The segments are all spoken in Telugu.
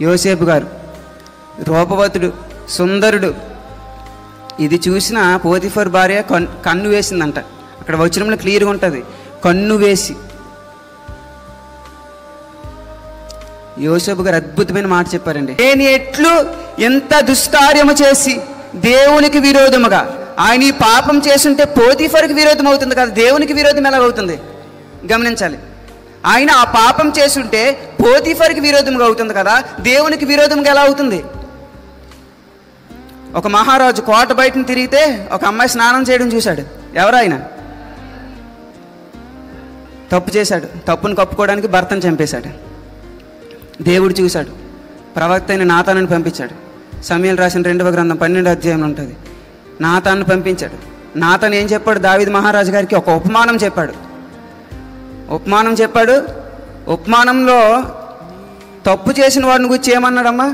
యోసేపు గారు రూపవతుడు, సుందరుడు. ఇది చూసిన పోతిఫర్ భార్య కన్ను వేసిందంట. అక్కడ వచనంలో క్లియర్గా ఉంటుంది, కన్ను వేసి. యోసేపు గారు అద్భుతమైన మాట చెప్పారండి. నేను ఎట్లు ఎంత దుష్కార్యము చేసి దేవునికి విరోధముగా, ఆయన ఈ పాపం చేస్తుంటే పోతిఫర్కి విరోధం అవుతుంది కదా, దేవునికి విరోధం ఎలా అవుతుంది గమనించాలి. ఆయన ఆ పాపం చేస్తుంటే పోతిఫర్కి విరోధంగా అవుతుంది కదా, దేవునికి విరోధంగా ఎలా అవుతుంది? ఒక మహారాజు కోట బయటను తిరిగితే ఒక అమ్మాయి స్నానం చేయడం చూశాడు. ఎవరైనా తప్పు చేశాడు, తప్పును కప్పుకోవడానికి భర్తను చంపేశాడు. దేవుడు చూశాడు, ప్రవక్త అయిన నాతానుని పంపించాడు. సమూయేలు రాసిన 2వ గ్రంథం 12వ అధ్యాయంలో ఉంటుంది. నాతాను పంపించాడు. నాతాను ఏం చెప్పాడు? దావీదు మహారాజు గారికి ఒక ఉపమానం చెప్పాడు. ఉపమానంలో తప్పు చేసిన వాడిని గురించి ఏమన్నాడమ్మా?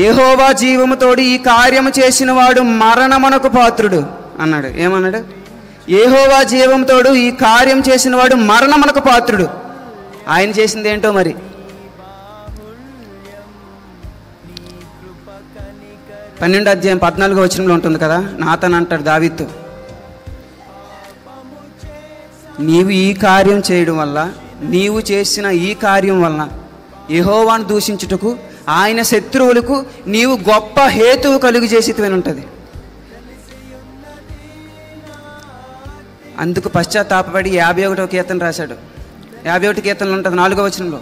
యెహోవా జీవముతోడు ఈ కార్యము చేసిన వాడు మరణమునకు పాత్రుడు అన్నాడు. ఏమన్నాడు? యెహోవా జీవముతోడు ఈ కార్యం చేసిన వాడు మరణమునకు పాత్రుడు. ఆయన చేసింది ఏంటో మరి. పన్నెండో అధ్యాయం 14వ వచనంలో ఉంటుంది కదా, నాతాను అంటాడు దావీదుతో, నీవు ఈ కార్యం చేయడం వల్ల, నీవు చేసిన ఈ కార్యం వలన యెహోవాను దూషించుటకు, ఆయన శత్రువులకు నీవు గొప్ప హేతువు కలుగు చేసేదని ఉంటుంది. అందుకు పశ్చాత్తాపడి 51వ కీర్తన రాశాడు. 51 కీర్తనలు ఉంటుంది 4వ వచనంలో,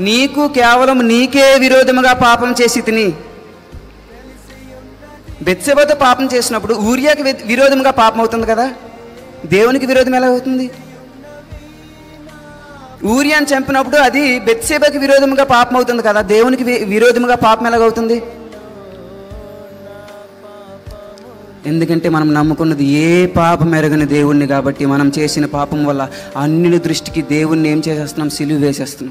నీకు కేవలం నీకే విరోధముగా పాపం చేసి తిని. బెత్షెబతో పాపం చేసినప్పుడు ఊరియాకి విరోధముగా పాపం అవుతుంది కదా, దేవునికి విరోధం ఎలా అవుతుంది? ఊరియాని చంపినప్పుడు అది బెత్షెబకి విరోధముగా పాపం అవుతుంది కదా, దేవునికి విరోధముగా పాపం ఎలాగవుతుంది? ఎందుకంటే మనం నమ్ముకున్నది ఏ పాపం ఎరగని దేవుణ్ణి కాబట్టి మనం చేసిన పాపం వల్ల అన్యుల దృష్టికి దేవుణ్ణి ఏం చేసేస్తున్నాం? సిలువ వేసేస్తున్నాం.